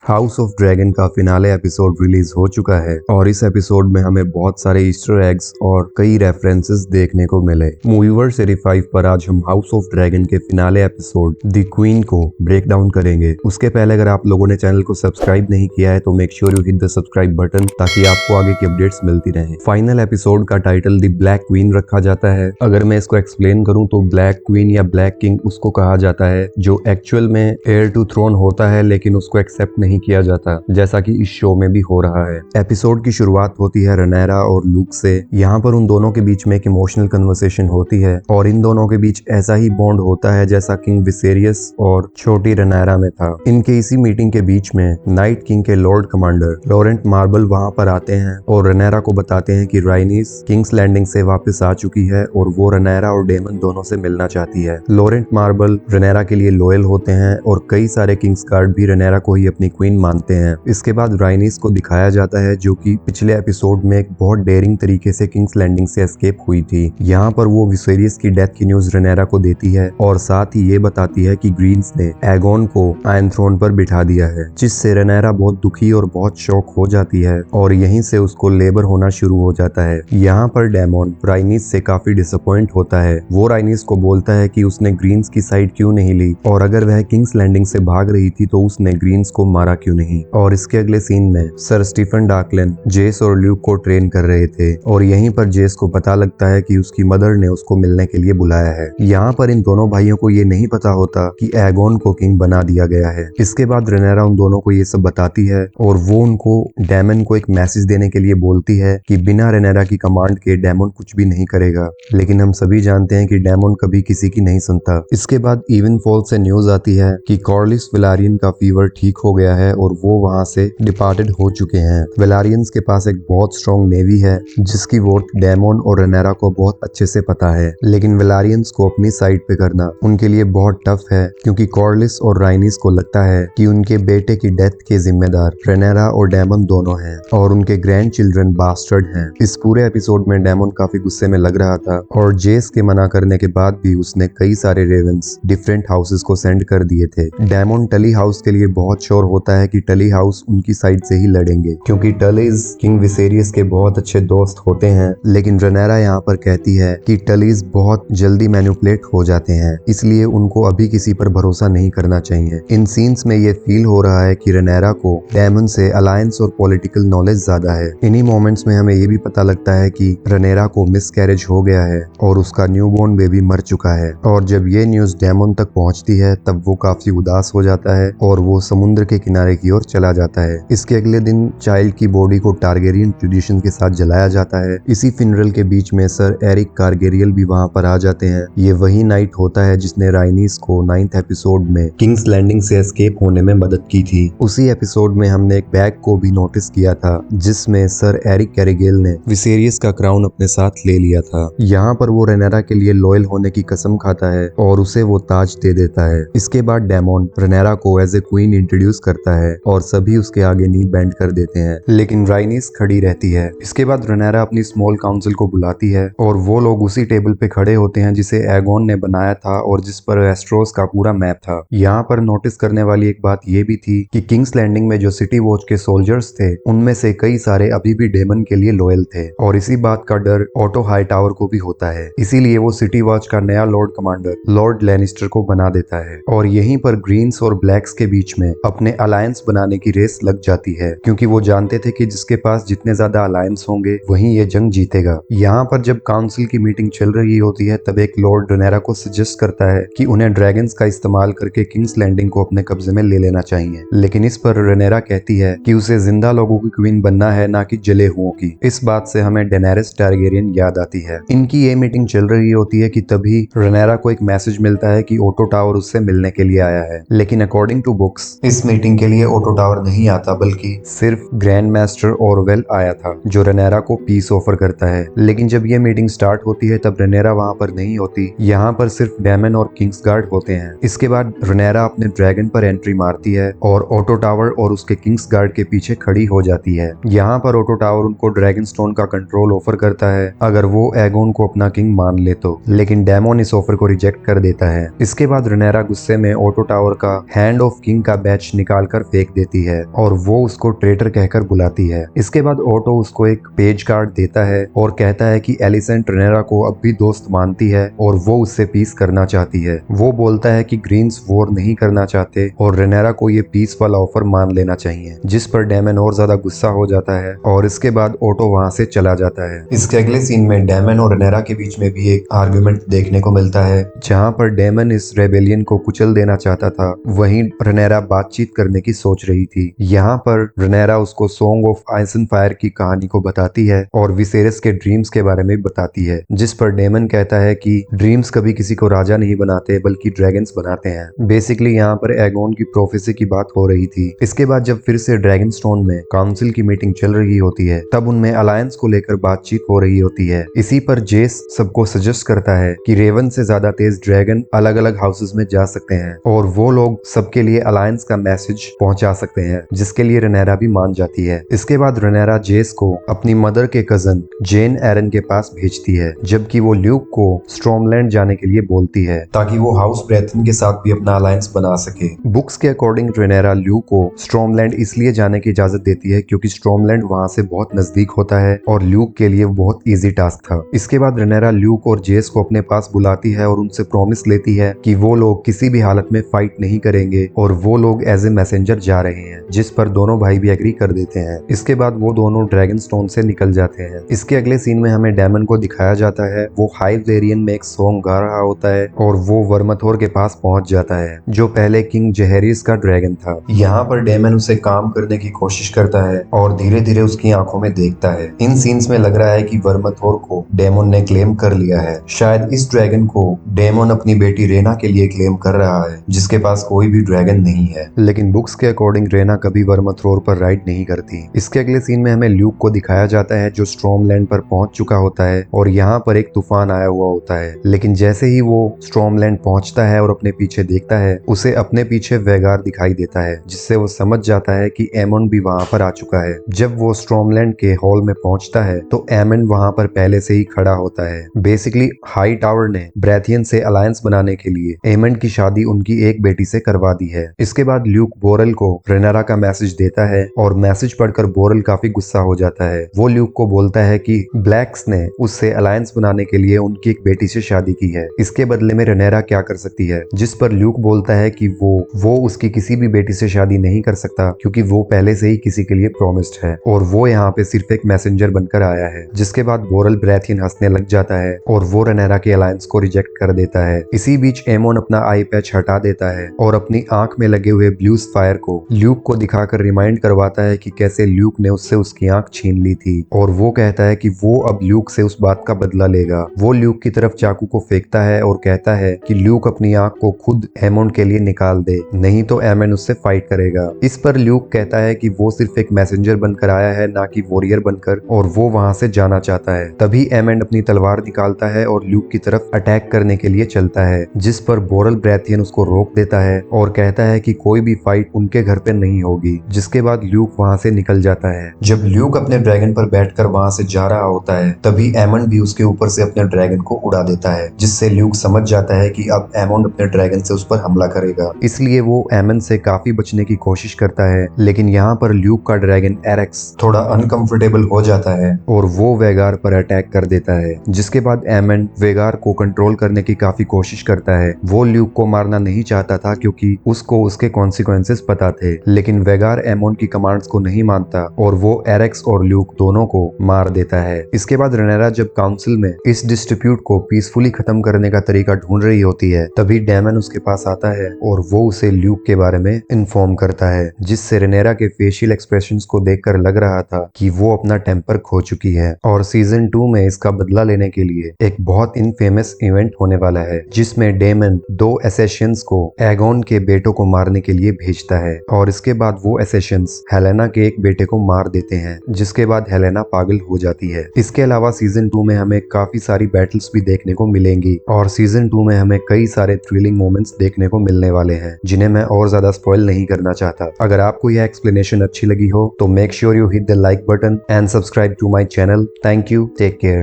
House of dragon का finale episode release हो चुका है और इस एपिसोड में हमें बहुत सारे ईस्टर एग्स और कई रेफरेंसेस देखने को मिले। मूवीवर्स 85 पर आज हम हाउस ऑफ ड्रैगन के फिनाले एपिसोड द क्वीन को ब्रेक डाउन करेंगे। उसके पहले अगर आप लोगों ने चैनल को सब्सक्राइब नहीं किया है तो make sure you hit the subscribe button ताकि आपको आगे की अपडेट्स मिलती रहे। फाइनल एपिसोड का टाइटल द ब्लैक क्वीन रखा जाता है। अगर मैं इसको एक्सप्लेन करूँ तो ब्लैक क्वीन या ब्लैक किंग उसको कहा जाता है जो एक्चुअल में एयर टू थ्रोन होता है लेकिन उसको एक्सेप्ट नहीं किया जाता, जैसा कि इस शो में भी हो रहा है। एपिसोड की शुरुआत होती है रनेरा और लूक से। यहाँ पर उन दोनों के बीच में एक इमोशनल कन्वर्सेशन होती है और इन दोनों के बीच ऐसा ही बॉन्ड होता है जैसा किंग विसेरियस और छोटी रनेरा में था। इनके इसी मीटिंग के बीच में नाइट किंग के लॉर्ड कमांडर लॉरेंट मार्बल वहाँ पर आते हैं और रनेरा को बताते हैं कि राइनीस किंग्स लैंडिंग से वापस आ चुकी है और वो रनेरा और डेमन दोनों से मिलना चाहती है। लॉरेंट मार्बल रनेरा के लिए लॉयल होते हैं और कई सारे किंग्स गार्ड भी रनेरा को ही अपनी क्वीन मानते हैं। इसके बाद राइनीस को दिखाया जाता है जो कि पिछले एपिसोड में एक बहुत डेयरिंग तरीके से किंग्स लैंडिंग से एस्केप हुई थी। यहाँ पर वो विसेरियस की डेथ की न्यूज रनेरा को देती है और साथ ही ये बताती है कि ग्रीन्स ने एगोन को आयरन थ्रोन पर बिठा दिया है, जिससे रनेरा बहुत दुखी और बहुत शॉक हो जाती है और यहीं से उसको लेबर होना शुरू हो जाता है। यहाँ पर डेमोन राइनीस से काफी डिसअपॉइंट होता है। वो राइनीस को बोलता है कि उसने ग्रीन्स की साइड क्यों नहीं ली और अगर वह किंग्स लैंडिंग से भाग रही थी तो उसने ग्रीन्स को मारा क्यों नहीं। और इसके अगले सीन में सर स्टीफन डार्कलेन जेस और ल्यूक को ट्रेन कर रहे थे और यहीं पर जेस को पता लगता है कि उसकी मदर ने उसको मिलने के लिए बुलाया है। यहाँ पर इन दोनों भाइयों को ये नहीं पता होता कि एगोन को किंग बना दिया गया है। इसके बाद रनेरा उन दोनों को ये सब बताती है और वो उनको डेमन को एक मैसेज देने के लिए बोलती है कि बिना रनेरा की कमांड के डेमन कुछ भी नहीं करेगा, लेकिन हम सभी जानते हैं कि डेमन कभी किसी की नहीं सुनता। इसके बाद इवन फॉल से न्यूज आती है कि कॉर्लिस वेलारियन का फीवर ठीक हो गया है और वो वहां से डिपार्टेड हो चुके हैं। वेलारियंस के पास एक बहुत स्ट्रॉन्ग नेवी है जिसकी वोट डेमन और रनेरा को बहुत अच्छे से पता है, लेकिन वेलारियंस को अपनी साइड पे करना उनके लिए बहुत टफ है क्योंकि कॉर्लिस और राइनीस को लगता है कि उनके बेटे की डेथ के जिम्मेदार रनेरा और डेमन दोनों हैं और उनके ग्रैंड चिल्ड्रन बास्टर्ड हैं। इस पूरे एपिसोड में डेमन काफी गुस्से में लग रहा था और जेस के मना करने के बाद भी उसने कई सारे रेवेंस डिफरेंट हाउसेस को सेंड कर दिए थे। डेमन टली हाउस के लिए बहुत श्योर होता है कि टली हाउस उनकी साइड से ही लड़ेंगे क्योंकि टलीज किंग विसेरियस के बहुत अच्छे दोस्त होते हैं, लेकिन रनेरा यहाँ पर कहती है कि टलीज बहुत जल्दी मैनिपुलेट हो जाते हैं, इसलिए उनको अभी किसी पर भरोसा नहीं करना चाहिए। इन सीन्स में ये फील हो रहा है कि रनेरा को डेमन से अलायंस और पॉलिटिकल नॉलेज ज्यादा है। इन्हीं मोमेंट्स में हमें ये भी पता लगता है कि रनेरा को मिसकैरेज हो गया है और उसका न्यूबॉर्न बेबी मर चुका है और जब ये न्यूज डेमन तक पहुंचती है तब वो काफी उदास हो जाता है और वो समुद्र के किनारे की ओर चला जाता है। इसके अगले दिन चाइल्ड की बॉडी को टारगेरियन ट्रेडिशन के साथ जलाया जाता है। इसी फिनरल के बीच में सर एरिक कार्गेरियल भी वहां पर आ जाते हैं। ये वही नाइट होता है जिसने राइनीस को 9th एपिसोड में किंग्स लैंडिंग से एस्केप होने में मदद की थी। उसी एपिसोड में हमने एक बैग को भी नोटिस किया था जिसमें सर एरिक कैरिगेल ने विसेरियस का क्राउन अपने साथ ले लिया था। यहाँ पर वो रनेरा के लिए लॉयल होने की कसम खाता है और उसे वो ताज दे देता है। इसके बाद डेमन रनेरा को एज ए क्वीन इंट्रोड्यूस करता है और सभी उसके आगे नी बेंड कर देते हैं, लेकिन राइनीस खड़ी रहती है। इसके बाद रनेरा अपनी स्मॉल काउंसिल को बुलाती है और वो लोग उसी टेबल पे खड़े होते हैं जिसे एगोन ने बनाया था और जिस पर एस्ट्रोस का पूरा मैप था। यहाँ पर नोटिस करने वाली एक बात ये भी थी कि किंग्स लैंडिंग में जो सिटी वॉच के सोल्जर्स थे उनमें से कई सारे अभी भी डेमन के लिए लॉयल थे और इसी बात का डर ऑटो हाईटावर को भी होता है, इसीलिए वो सिटी वॉच का नया लॉर्ड कमांडर लॉर्ड लैनिस्टर को बना देता है। और यहीं पर ग्रीन्स और ब्लैक्स के बीच में अपने अलायंस बनाने की रेस लग जाती है क्योंकि वो जानते थे कि जिसके पास जितने ज्यादा अलायंस होंगे वहीं ये जंग जीतेगा। यहाँ पर जब काउंसिल की मीटिंग चल रही होती है तब एक लॉर्ड रनेरा को सजेस्ट करता है कि उन्हें ड्रैगन्स का इस्तेमाल करके किंग्स लैंडिंग को अपने कब्जे में ले लेना चाहिए, लेकिन इस पर रनेरा कहती है कि उसे जिंदा लोगों की क्वीन बनना है ना कि जले हुओं की। इस बात से हमें डेनेरिस टारगेरियन याद आती है। इनकी ये मीटिंग चल रही होती है कि तभी रनेरा को एक मैसेज मिलता है कि ऑटो टावर उससे मिलने के लिए आया है, लेकिन अकॉर्डिंग टू बुक्स इस मीटिंग के लिए ऑटो टावर नहीं आता बल्कि सिर्फ ग्रैंड मास्टर ऑरवेल आया था जो रनेरा को पीस ऑफर करता है। लेकिन जब ये मीटिंग स्टार्ट होती है तब रनेरा वहां पर नहीं होती, यहाँ पर सिर्फ डेमन और किंग्स गार्ड होते हैं। इसके बाद रनेरा अपने ड्रैगन पर एंट्री मारती है और ऑटो टावर और उसके किंग्स गार्ड के पीछे खड़ी हो जाती है। यहाँ पर ऑटो टावर उनको ड्रैगन स्टोन का कंट्रोल ऑफर करता है अगर वो एगोन को अपना किंग मान ले तो, लेकिन डेमन इस ऑफर को रिजेक्ट कर देता है। इसके बाद रनेरा गुस्से में ऑटो टावर का हैंड ऑफ किंग का बैच निकाल मारकर फेंक देती है और वो उसको ट्रेटर कहकर बुलाती है। इसके बाद ओटो उसको एक पेज कार्ड देता है और कहता है कि एलिसेंट रेनेरा को अब भी दोस्त मानती है और वो उससे पीस करना चाहती है। वो बोलता है कि ग्रीन्स वॉर नहीं करना चाहते और रेनेरा को ये पीस वाला ऑफर मान लेना चाहिए, जिस पर डेमन और ज्यादा गुस्सा हो जाता है और इसके बाद ओटो वहां से चला जाता है। इसके अगले सीन में डेमन और रेनेरा के बीच में भी एक आर्ग्यूमेंट देखने को मिलता है, जहां पर डेमन इस रेबेलियन को कुचल देना चाहता था, वहीं रेनेरा बातचीत करने की सोच रही थी। यहाँ पर रेनेरा उसको song of ice and fire की कहानी को बताती है और विसेरस के ड्रीम्स के बारे में बताती है, जिस पर डेमन कहता है कि ड्रीम्स कभी किसी को राजा नहीं बनाते बल्कि ड्रैगन्स बनाते हैं। बेसिकली यहाँ पर एगोन की प्रोफेसी की बात हो रही थी। इसके बाद जब फिर से ड्रैगन स्टोन में काउंसिल की मीटिंग चल रही होती है, तब उनमें अलायंस को लेकर बातचीत हो रही होती है। इसी पर जेस सबको सजेस्ट करता है कि रेवन से ज्यादा तेज ड्रैगन अलग अलग हाउसेस में जा सकते हैं और वो लोग सबके लिए अलायंस का मैसेज पहुंचा सकते हैं, जिसके लिए रेनेरा भी मान जाती है। इसके बाद रेनेरा जेस को अपनी मदर के कजन जेन एरन के पास भेजती है, जबकि वो ल्यूक को स्ट्रॉमलैंड जाने के लिए बोलती है ताकि वो हाउस ब्रेथन के साथ भी अपना अलायंस बना सके। बुक्स के अकॉर्डिंग रेनेरा ल्यूक को स्ट्रॉमलैंड इसलिए जाने की इजाजत देती है क्योंकि स्ट्रॉमलैंड वहां से बहुत नजदीक होता है और ल्यूक के लिए बहुत इजी टास्क था। इसके बाद रेनेरा ल्यूक और जेस को अपने पास बुलाती है और उनसे प्रॉमिस लेती है कि वो लोग किसी भी हालत में फाइट नहीं करेंगे और वो लोग एज ए मैसेंजर जा रहे हैं, जिस पर दोनों भाई भी एग्री कर देते हैं। इसके बाद वो दोनों ड्रैगन स्टोन से निकल जाते हैं। इसके अगले सीन में हमें डेमन को दिखाया जाता है, वो हाइवेरियन में एक सॉन्ग गा रहा होता है और वो वर्मथोर के पास पहुंच जाता है, जो पहले किंग जेहेरिस का ड्रैगन था। यहाँ पर डेमन उसे काम करने की कोशिश करता है और धीरे धीरे उसकी आंखों में देखता है। इन सीन्स में लग रहा है कि वर्मथोर को डेमन ने क्लेम कर लिया है। शायद इस ड्रैगन को डेमन अपनी बेटी रेना के लिए क्लेम कर रहा है, जिसके पास कोई भी ड्रैगन नहीं है। लेकिन बुक्स के अकॉर्डिंग रेना कभी वर्मथोर पर राइड नहीं करती। इसके अगले सीन में हमें ल्यूक को दिखाया जाता है, जो स्ट्रॉमलैंड पर पहुंच चुका होता है और यहाँ पर एक तूफान आया हुआ होता है। लेकिन जैसे ही वो स्ट्रॉमलैंड पहुंचता है और अपने पीछे देखता है, उसे अपने पीछे वेगार दिखाई देता है, जिससे वो समझ जाता है कि एमन भी वहां पर आ चुका है। जब वो स्ट्रॉमलैंड के हॉल में पहुंचता है तो एमन वहां पर पहले से ही खड़ा होता है। बेसिकली हाई टावर ने ब्रेथियन से अलायंस बनाने के लिए एमन की शादी उनकी एक बेटी से करवा दी है। इसके बाद ल्यूक बोरल को रेनेरा का मैसेज देता है और मैसेज पढ़कर बोरल काफी गुस्सा हो जाता है। वो ल्यूक को बोलता है कि ब्लैक्स ने उससे अलायंस बनाने के लिए उनकी एक बेटी से शादी की है, इसके बदले में रेनेरा क्या कर सकती है, जिस पर ल्यूक बोलता है कि वो उसकी किसी भी बेटी से शादी नहीं कर सकता क्योंकि वो पहले से ही किसी के लिए प्रॉमिस्ड है और वो यहाँ पे सिर्फ एक मैसेंजर बनकर आया है। जिसके बाद बोरल ब्रेथियन हंसने लग जाता है और वो रेनेरा के अलायंस को रिजेक्ट कर देता है। इसी बीच एमोन अपना आई पैच हटा देता है और अपनी आंख में लगे हुए ब्लू फायर को ल्यूक को दिखाकर रिमाइंड करवाता है कि कैसे ल्यूक ने उससे उसकी आंख छीन ली थी और वो कहता है कि वो अब ल्यूक से उस बात का बदला लेगा। वो ल्यूक की तरफ चाकू को फेंकता है और कहता है कि ल्यूक अपनी आंख को खुद एमोन के लिए निकाल दे, नहीं तो एमन उससे फाइट करेगा। इस पर ल्यूक कहता है कि वो सिर्फ एक मैसेंजर बनकर आया है, ना कि वॉरियर बनकर, और वो वहां से जाना चाहता है। तभी एमन अपनी तलवार निकालता है और ल्यूक की तरफ अटैक करने के लिए चलता है, जिस पर बोरल ब्रेथियन उसको रोक देता है और कहता है कि कोई भी फाइट उनके घर पे नहीं होगी। जिसके बाद ल्यूक वहां से निकल जाता है। जब ल्यूक अपने ड्रैगन पर बैठकर वहां से जा रहा होता है, तभी एमन भी उसके ऊपर से अपने ड्रैगन को उड़ा देता है, जिससे ल्यूक समझ जाता है कि अब एमन अपने ड्रैगन से उस पर हमला करेगा। इसलिए वो एमन से काफी बचने की कोशिश करता है, लेकिन यहाँ पर ल्यूक का ड्रैगन एरेक्स थोड़ा अनकंफर्टेबल हो जाता है और वो वेगार पर अटैक कर देता है। जिसके बाद एमन वेगार को कंट्रोल करने की काफी कोशिश करता है। वो ल्यूक को मारना नहीं चाहता था क्योंकि उसको उसके कॉन्सिक्वेंसेस पता थे, लेकिन वेगार एमोन की कमांड्स को नहीं मानता और वो एरेक्स और ल्यूक दोनों को मार देता है। इसके बाद रेनेरा जब काउंसिल में इस डिस्ट्रीब्यूट को पीसफुली खत्म करने का तरीका ढूंढ रही होती है, तभी डेमन उसके पास आता है और वो उसे ल्यूक के बारे में इन्फॉर्म करता है, जिससे रेनेरा के फेशियल एक्सप्रेशंस को देखकर लग रहा था कि वो अपना टेम्पर खो चुकी है और सीजन 2 में इसका बदला लेने के लिए एक बहुत इनफेमस इवेंट होने वाला है, जिसमें डेमन 2 असैसिन्स को एगोन के बेटों को मारने के लिए भेजता है और इसके बाद वो असैसिन्स हेलेना के एक बेटे को मार देते हैं, जिसके बाद हेलेना पागल हो जाती है। इसके अलावा सीजन 2 में हमें काफी सारी बैटल्स भी देखने को मिलेंगी और सीजन 2 में हमें कई सारे थ्रिलिंग मोमेंट्स देखने को मिलने वाले हैं, जिन्हें मैं और ज्यादा स्पॉइल नहीं करना चाहता। अगर आपको यह एक्सप्लेनेशन अच्छी लगी हो तो make sure you hit the like button and subscribe to my channel. Thank you, take care.